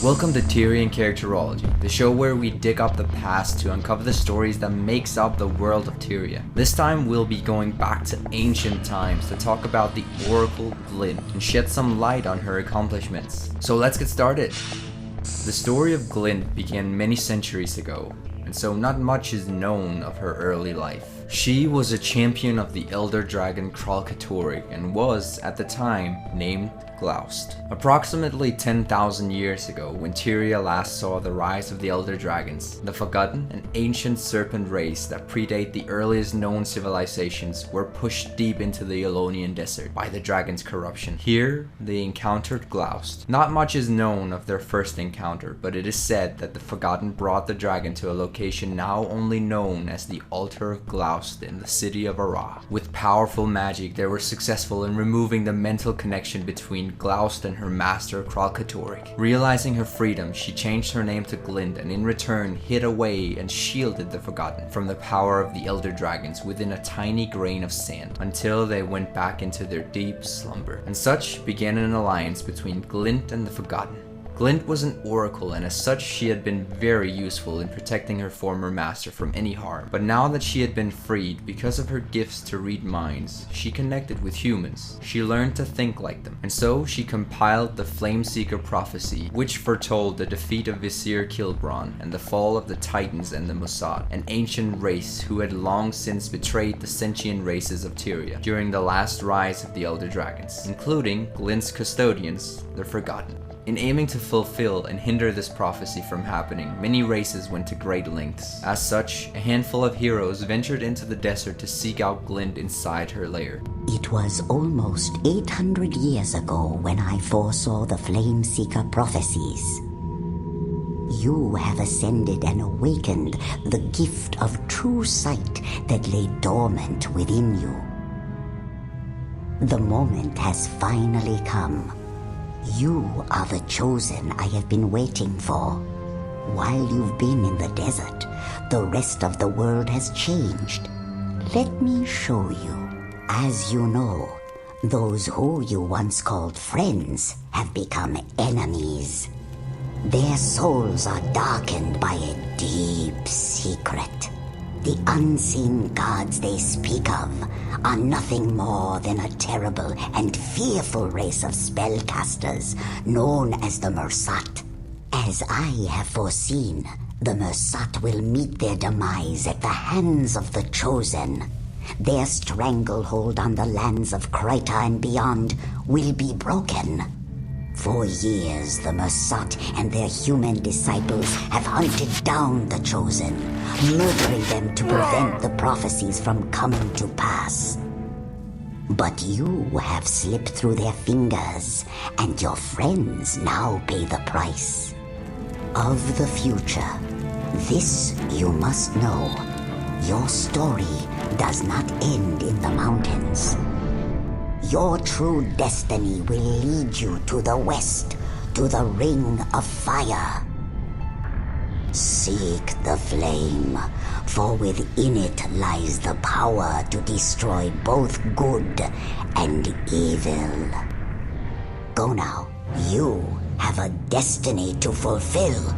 Welcome to Tyrian Characterology, the show where we dig up the past to uncover the stories that makes up the world of Tyria. This time we'll be going back to ancient times to talk about the Oracle Glint and shed some light on her accomplishments. So let's get started. The story of Glint began many centuries ago, and so not much is known of her early life. She was a champion of the elder dragon Kralkatorrik and was, at the time, named Glouced. Approximately 10,000 years ago, when Tyria last saw the rise of the Elder Dragons, the Forgotten, an ancient serpent race that predate the earliest known civilizations, were pushed deep into the Elonian desert by the dragon's corruption. Here, they encountered Glouced. Not much is known of their first encounter, but it is said that the Forgotten brought the dragon to a location now only known as the Altar of Glouced in the city of Arrah. With powerful magic, they were successful in removing the mental connection between Glouced and her master Kralkatorrik. Realizing her freedom, she changed her name to Glint and in return hid away and shielded the Forgotten from the power of the Elder Dragons within a tiny grain of sand until they went back into their deep slumber. And such began an alliance between Glint and the Forgotten. Glint was an oracle, and as such she had been very useful in protecting her former master from any harm. But now that she had been freed, because of her gifts to read minds, she connected with humans. She learned to think like them, and so she compiled the Flameseeker Prophecy, which foretold the defeat of Vizier Kilbron and the fall of the Titans and the Mossad, an ancient race who had long since betrayed the sentient races of Tyria during the last rise of the Elder Dragons, including Glint's custodians, the Forgotten. In aiming to fulfill and hinder this prophecy from happening, many races went to great lengths. As such, a handful of heroes ventured into the desert to seek out Glint inside her lair. It was almost 800 years ago when I foresaw the Flameseeker Prophecies. You have ascended and awakened the gift of true sight that lay dormant within you. The moment has finally come. You are the chosen I have been waiting for. While you've been in the desert, the rest of the world has changed. Let me show you. As you know, those who you once called friends have become enemies. Their souls are darkened by a deep secret. The unseen gods they speak of are nothing more than a terrible and fearful race of spellcasters known as the Mursat. As I have foreseen, the Mursat will meet their demise at the hands of the Chosen. Their stranglehold on the lands of Kryta and beyond will be broken. For years, the Mursat and their human disciples have hunted down the Chosen, murdering them to prevent the prophecies from coming to pass. But you have slipped through their fingers, and your friends now pay the price. Of the future, this you must know. Your story does not end in the mountains. Your true destiny will lead you to the west, to the Ring of Fire. Seek the flame, for within it lies the power to destroy both good and evil. Go now. You have a destiny to fulfill.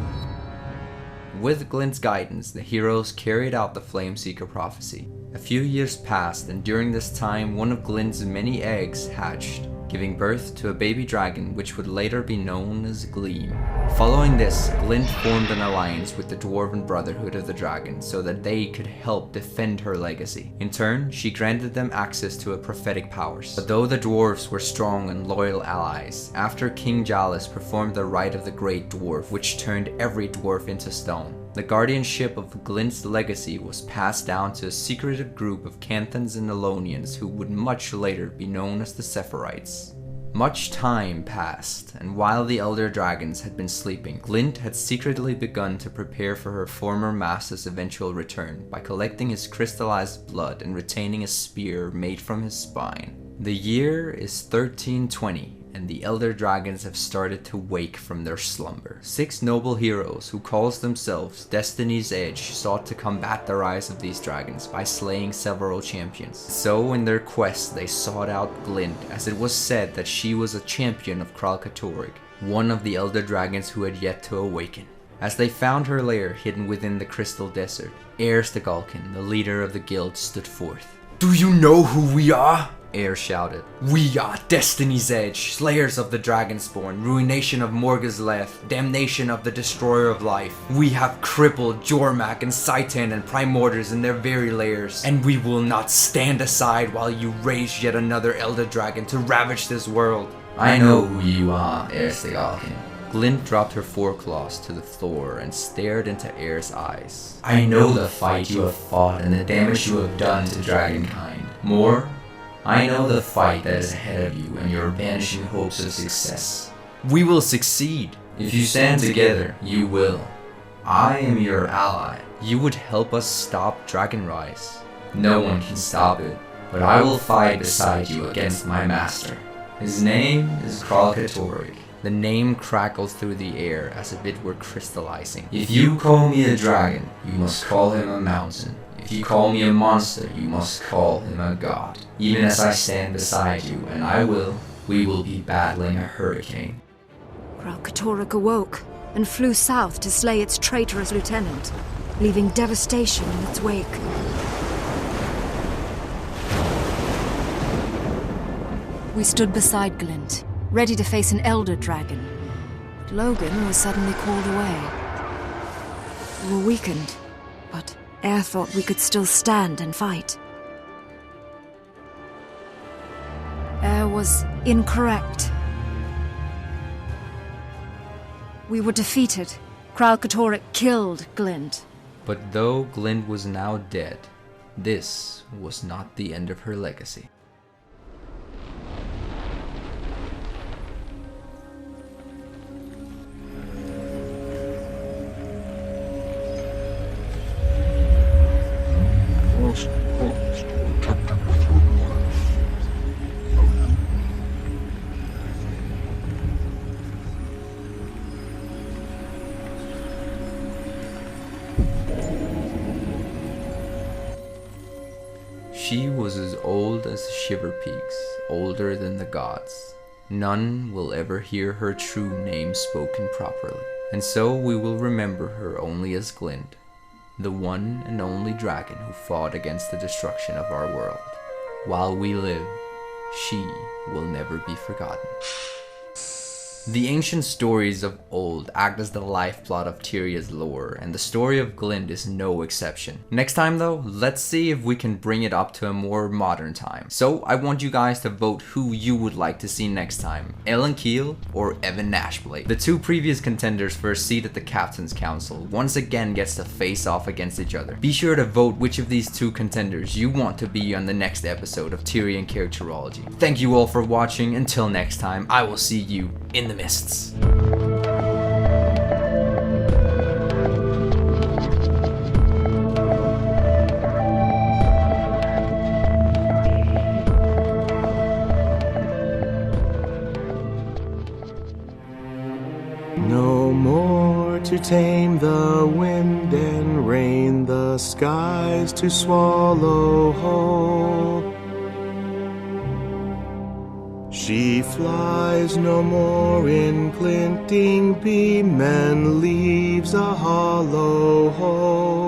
With Glint's guidance, the heroes carried out the Flameseeker Prophecy. A few years passed, and during this time, one of Glint's many eggs hatched, giving birth to a baby dragon which would later be known as Gleam. Following this, Glint formed an alliance with the Dwarven Brotherhood of the Dragon so that they could help defend her legacy. In turn, she granted them access to her prophetic powers. But though the dwarves were strong and loyal allies, after King Jalis performed the rite of the Great Dwarf, which turned every dwarf into stone, the guardianship of Glint's legacy was passed down to a secretive group of Canthans and Elonians who would much later be known as the Sephirites. Much time passed, and while the Elder Dragons had been sleeping, Glint had secretly begun to prepare for her former master's eventual return by collecting his crystallized blood and retaining a spear made from his spine. The year is 1320, and the Elder Dragons have started to wake from their slumber. 6 noble heroes who calls themselves Destiny's Edge sought to combat the rise of these dragons by slaying several champions. So in their quest they sought out Glint, as it was said that she was a champion of Kralkatorrik, one of the elder dragons who had yet to awaken. As they found her lair hidden within the crystal desert, Erstegolkin, the leader of the guild, stood forth. "Do you know who we are?" Air shouted. "We are Destiny's Edge, slayers of the Dragonspawn, ruination of Morgazleth, damnation of the destroyer of life. We have crippled Jormak and Saitan and Primorders in their very lairs, and we will not stand aside while you raise yet another elder dragon to ravage this world." "I know who you are, Erstegolkin." Glint dropped her foreclaws to the floor and stared into Air's eyes. "I know the fight you have fought and the damage you have done to dragonkind. More, I know the fight that is ahead of you and your vanishing hopes of success. We will succeed. If you stand together, you will. I am your ally. You would help us stop Dragonrise. No one can stop it, but I will fight beside you against my master. His name is Kralkatoric." The name crackled through the air as if it were crystallizing. "If you call me a dragon, you must call him a mountain. If you call me a monster, you must call him a god. Even as I stand beside you, and we will be battling a hurricane." Kralkatoric awoke and flew south to slay its traitorous lieutenant, leaving devastation in its wake. We stood beside Glint, ready to face an elder dragon. But Logan was suddenly called away. We were weakened, but Air thought we could still stand and fight. Air was incorrect. We were defeated. Kralkatoric killed Glint. But though Glint was now dead, this was not the end of her legacy. She was as old as the Shiver Peaks, older than the gods. None will ever hear her true name spoken properly, and so we will remember her only as Glint, the one and only dragon who fought against the destruction of our world. While we live, she will never be forgotten. The ancient stories of old act as the lifeblood of Tyria's lore, and the story of Glint is no exception. Next time though, let's see if we can bring it up to a more modern time. So I want you guys to vote who you would like to see next time, Ellen Keel or Evan Nashblade. The two previous contenders for a seat at the Captain's Council once again gets to face off against each other. Be sure to vote which of these two contenders you want to be on the next episode of Tyrian Characterology. Thank you all for watching. Until next time, I will see you in the mists. No more to tame the wind and rain, the skies to swallow whole. She flies no more in glinting beam and leaves a hollow hole.